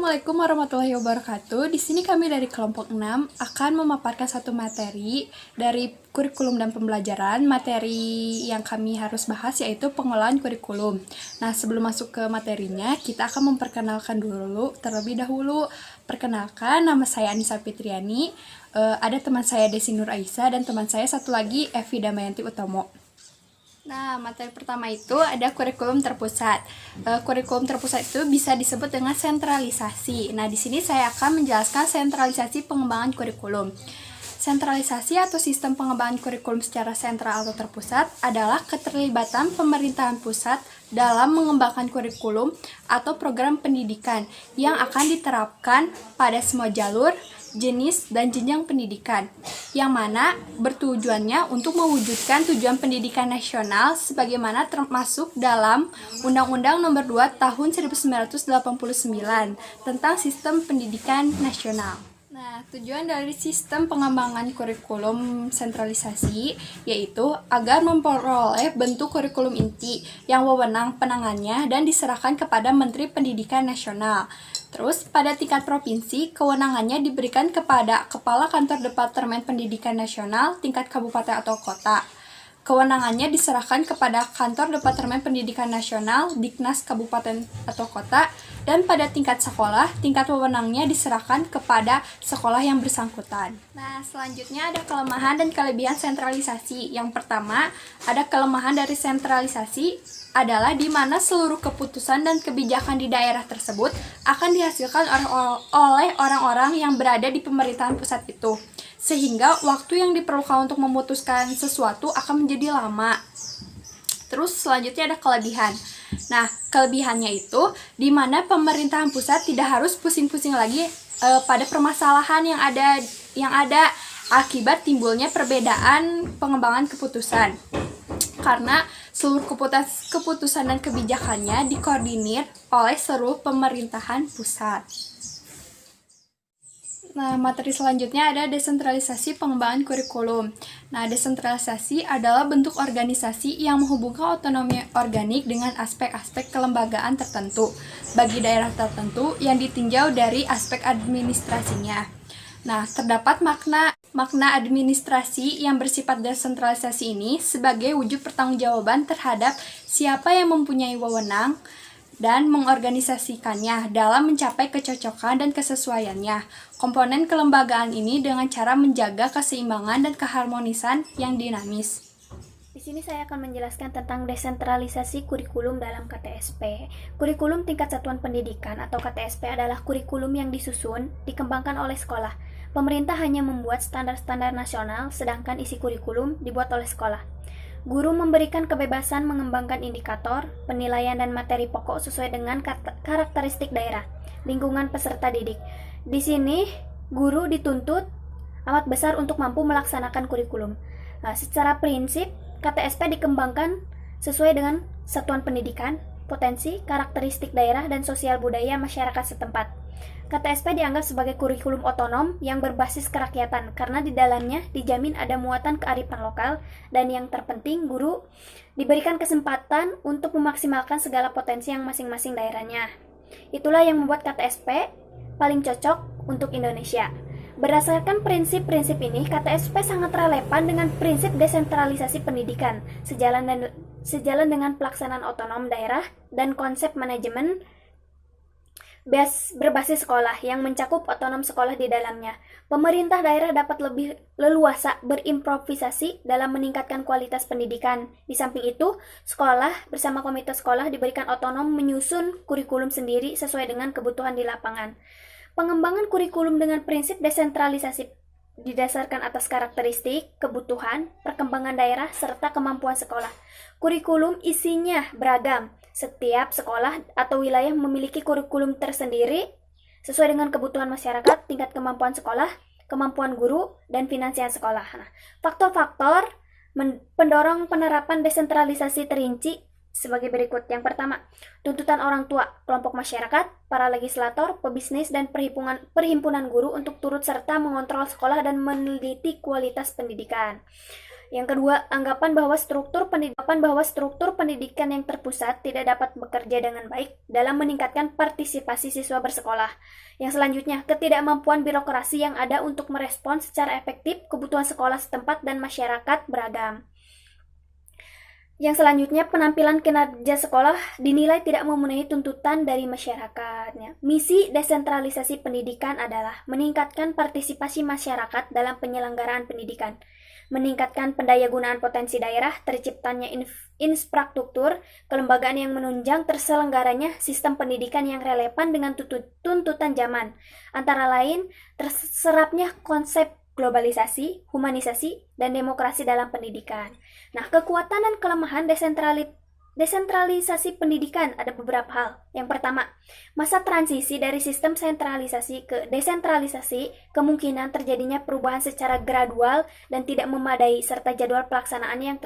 Assalamualaikum warahmatullahi wabarakatuh. Di sini kami dari kelompok 6 akan memaparkan satu materi dari kurikulum dan pembelajaran. Materi yang kami harus bahas yaitu pengolahan kurikulum. Nah, sebelum masuk ke materinya, kita akan memperkenalkan dulu terlebih dahulu. Perkenalkan, nama saya Anissa Fitriani. Ada teman saya Desi Nur Aisyah dan teman saya satu lagi Evi Damayanti Utomo. Nah, materi pertama itu ada kurikulum terpusat. Kurikulum terpusat itu bisa disebut dengan sentralisasi. Nah, di sini saya akan menjelaskan sentralisasi pengembangan kurikulum. Sentralisasi atau sistem pengembangan kurikulum secara sentral atau terpusat adalah keterlibatan pemerintahan pusat dalam mengembangkan kurikulum atau program pendidikan yang akan diterapkan pada semua jalur, jenis, dan jenjang pendidikan, yang mana bertujuannya untuk mewujudkan tujuan pendidikan nasional sebagaimana termasuk dalam Undang-Undang Nomor 2 Tahun 1989 tentang Sistem Pendidikan Nasional. Nah, tujuan dari sistem pengembangan kurikulum sentralisasi yaitu agar memperoleh bentuk kurikulum inti yang wewenang penangannya dan diserahkan kepada Menteri Pendidikan Nasional. Terus, pada tingkat provinsi, kewenangannya diberikan kepada Kepala Kantor Departemen Pendidikan Nasional tingkat kabupaten atau kota. Kewenangannya diserahkan kepada Kantor Departemen Pendidikan Nasional Diknas Kabupaten atau Kota, dan pada tingkat sekolah, tingkat wewenangnya diserahkan kepada sekolah yang bersangkutan. Nah, selanjutnya ada kelemahan dan kelebihan sentralisasi. Yang pertama, ada kelemahan dari sentralisasi adalah di mana seluruh keputusan dan kebijakan di daerah tersebut akan dihasilkan oleh orang-orang yang berada di pemerintahan pusat itu. Sehingga waktu yang diperlukan untuk memutuskan sesuatu akan menjadi lama. Terus selanjutnya ada kelebihan. Nah, kelebihannya itu di mana pemerintahan pusat tidak harus pusing-pusing lagi pada permasalahan yang ada akibat timbulnya perbedaan pengembangan keputusan. Karena seluruh keputusan dan kebijakannya dikoordinir oleh seluruh pemerintahan pusat. Nah, materi selanjutnya ada desentralisasi pengembangan kurikulum. Nah, desentralisasi adalah bentuk organisasi yang menghubungkan otonomi organik dengan aspek-aspek kelembagaan tertentu bagi daerah tertentu yang ditinjau dari aspek administrasinya. Nah, terdapat makna administrasi yang bersifat desentralisasi ini sebagai wujud pertanggungjawaban terhadap siapa yang mempunyai wewenang dan mengorganisasikannya dalam mencapai kecocokan dan kesesuaiannya. Komponen kelembagaan ini dengan cara menjaga keseimbangan dan keharmonisan yang dinamis. Di sini saya akan menjelaskan tentang desentralisasi kurikulum dalam KTSP. Kurikulum tingkat satuan pendidikan atau KTSP adalah kurikulum yang disusun, dikembangkan oleh sekolah. Pemerintah hanya membuat standar-standar nasional, sedangkan isi kurikulum dibuat oleh sekolah. Guru memberikan kebebasan mengembangkan indikator, penilaian dan materi pokok sesuai dengan karakteristik daerah, lingkungan peserta didik. Di sini, guru dituntut amat besar untuk mampu melaksanakan kurikulum. Secara prinsip, KTSP dikembangkan sesuai dengan satuan pendidikan, potensi, karakteristik daerah, dan sosial budaya masyarakat setempat. KTSP dianggap sebagai kurikulum otonom yang berbasis kerakyatan karena di dalamnya dijamin ada muatan kearifan lokal, dan yang terpenting guru diberikan kesempatan untuk memaksimalkan segala potensi yang masing-masing daerahnya. Itulah yang membuat KTSP paling cocok untuk Indonesia. Berdasarkan prinsip-prinsip ini, KTSP sangat relevan dengan prinsip desentralisasi pendidikan, sejalan dengan pelaksanaan otonom daerah dan konsep manajemen berbasis sekolah yang mencakup otonom sekolah di dalamnya. Pemerintah daerah dapat lebih leluasa berimprovisasi dalam meningkatkan kualitas pendidikan. Di samping itu, sekolah bersama komite sekolah diberikan otonom menyusun kurikulum sendiri sesuai dengan kebutuhan di lapangan. Pengembangan kurikulum dengan prinsip desentralisasi didasarkan atas karakteristik, kebutuhan, perkembangan daerah, serta kemampuan sekolah. Kurikulum isinya beragam. Setiap sekolah atau wilayah memiliki kurikulum tersendiri sesuai dengan kebutuhan masyarakat, tingkat kemampuan sekolah, kemampuan guru, dan finansial sekolah. Nah, faktor-faktor pendorong penerapan desentralisasi terinci sebagai berikut. Yang pertama, tuntutan orang tua, kelompok masyarakat, para legislator, pebisnis, dan perhimpunan guru untuk turut serta mengontrol sekolah dan meneliti kualitas pendidikan. Yang kedua, anggapan bahwa struktur pendidikan yang terpusat tidak dapat bekerja dengan baik dalam meningkatkan partisipasi siswa bersekolah. Yang selanjutnya, ketidakmampuan birokrasi yang ada untuk merespons secara efektif kebutuhan sekolah setempat dan masyarakat beragam. Yang selanjutnya, penampilan kinerja sekolah dinilai tidak memenuhi tuntutan dari masyarakatnya. Misi desentralisasi pendidikan adalah meningkatkan partisipasi masyarakat dalam penyelenggaraan pendidikan, meningkatkan pendayagunaan potensi daerah, terciptanya infrastruktur, kelembagaan yang menunjang terselenggaranya sistem pendidikan yang relevan dengan tuntutan zaman, antara lain terserapnya konsep globalisasi, humanisasi, dan demokrasi dalam pendidikan. Nah, kekuatan dan kelemahan desentralisasi pendidikan ada beberapa hal. Yang pertama, masa transisi dari sistem sentralisasi ke desentralisasi kemungkinan terjadinya perubahan secara gradual dan tidak memadai serta jadwal pelaksanaan yang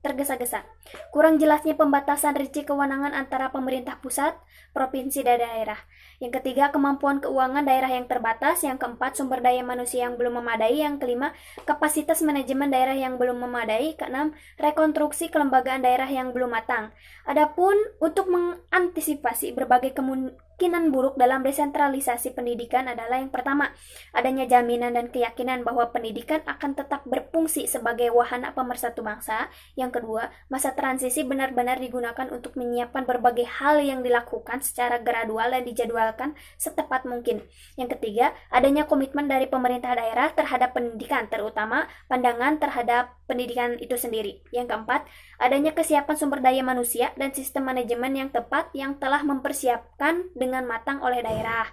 tergesa-gesa. Kurang jelasnya pembatasan rinci kewenangan antara pemerintah pusat, provinsi, dan daerah. Yang ketiga, kemampuan keuangan daerah yang terbatas. Yang keempat, sumber daya manusia yang belum memadai. Yang kelima, kapasitas manajemen daerah yang belum memadai. Keenam, rekonstruksi kelembagaan daerah yang belum matang. Adapun untuk mengantisipasi berbagai kemungkinan buruk dalam desentralisasi pendidikan adalah yang pertama, adanya jaminan dan keyakinan bahwa pendidikan akan tetap berfungsi sebagai wahana pemersatu bangsa. Yang kedua, masa transisi benar-benar digunakan untuk menyiapkan berbagai hal yang dilakukan secara gradual dan dijadwalkan setepat mungkin. Yang ketiga, adanya komitmen dari pemerintah daerah terhadap pendidikan, terutama pandangan terhadap pendidikan itu sendiri. Yang keempat, adanya kesiapan sumber daya manusia dan sistem manajemen yang tepat yang telah mempersiapkan dengan matang oleh daerah.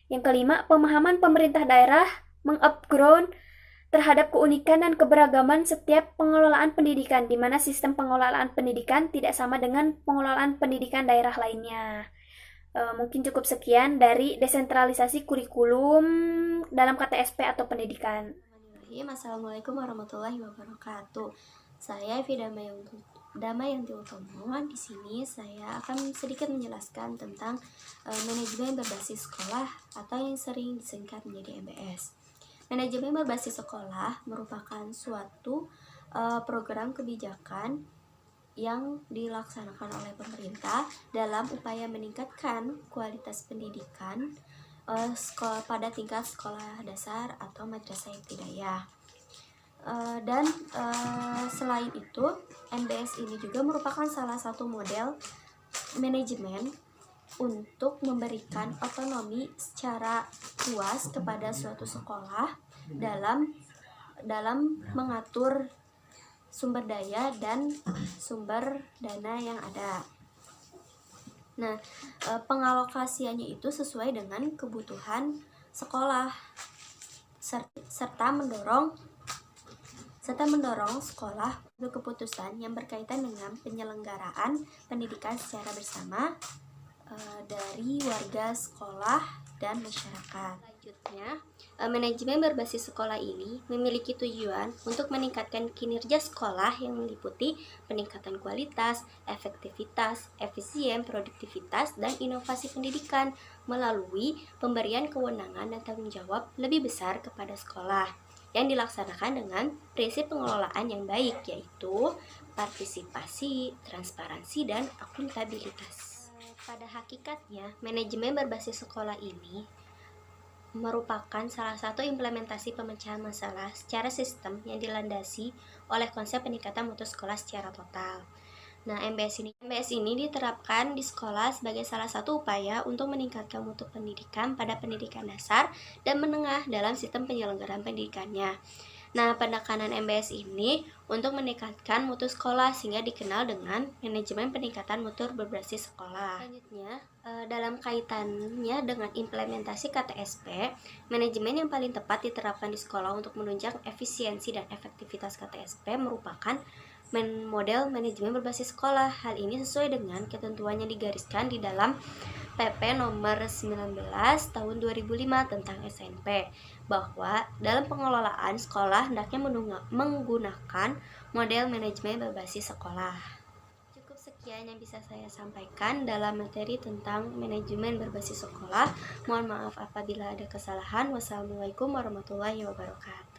Yang kelima, pemahaman pemerintah daerah mengupgrade terhadap keunikan dan keberagaman setiap pengelolaan pendidikan, di mana sistem pengelolaan pendidikan tidak sama dengan pengelolaan pendidikan daerah lainnya. Mungkin cukup sekian dari desentralisasi kurikulum dalam KTSP atau pendidikan. Assalamualaikum warahmatullahi wabarakatuh. Saya Evi Damayanti Utomo. Di sini saya akan sedikit menjelaskan tentang manajemen berbasis sekolah atau yang sering disingkat menjadi MBS. Manajemen berbasis sekolah merupakan suatu program kebijakan yang dilaksanakan oleh pemerintah dalam upaya meningkatkan kualitas pendidikan pada tingkat sekolah dasar atau madrasah ibtidaiyah. Dan selain itu, MBS ini juga merupakan salah satu model manajemen untuk memberikan otonomi secara luas kepada suatu sekolah dalam mengatur sumber daya dan sumber dana yang ada. Nah, pengalokasiannya itu sesuai dengan kebutuhan sekolah serta mendorong sekolah berkeputusan yang berkaitan dengan penyelenggaraan pendidikan secara bersama dari warga sekolah dan masyarakat. Selanjutnya, manajemen berbasis sekolah ini memiliki tujuan untuk meningkatkan kinerja sekolah yang meliputi peningkatan kualitas, efektivitas, efisien, produktivitas, dan inovasi pendidikan melalui pemberian kewenangan dan tanggung jawab lebih besar kepada sekolah yang dilaksanakan dengan prinsip pengelolaan yang baik, yaitu partisipasi, transparansi, dan akuntabilitas. Pada hakikatnya, manajemen berbasis sekolah ini merupakan salah satu implementasi pemecahan masalah secara sistem yang dilandasi oleh konsep peningkatan mutu sekolah secara total. Nah, MBS ini diterapkan di sekolah sebagai salah satu upaya untuk meningkatkan mutu pendidikan pada pendidikan dasar dan menengah dalam sistem penyelenggaraan pendidikannya. Nah, penekanan MBS ini untuk meningkatkan mutu sekolah sehingga dikenal dengan manajemen peningkatan mutu berbasis sekolah. Selanjutnya, dalam kaitannya dengan implementasi KTSP, manajemen yang paling tepat diterapkan di sekolah untuk menunjang efisiensi dan efektivitas KTSP merupakan model manajemen berbasis sekolah. Hal ini sesuai dengan ketentuan yang digariskan di dalam PP nomor 19 tahun 2005 tentang SNP, bahwa dalam pengelolaan sekolah hendaknya menggunakan model manajemen berbasis sekolah. Cukup sekian yang bisa saya sampaikan dalam materi tentang manajemen berbasis sekolah. Mohon maaf apabila ada kesalahan. Wassalamualaikum warahmatullahi wabarakatuh.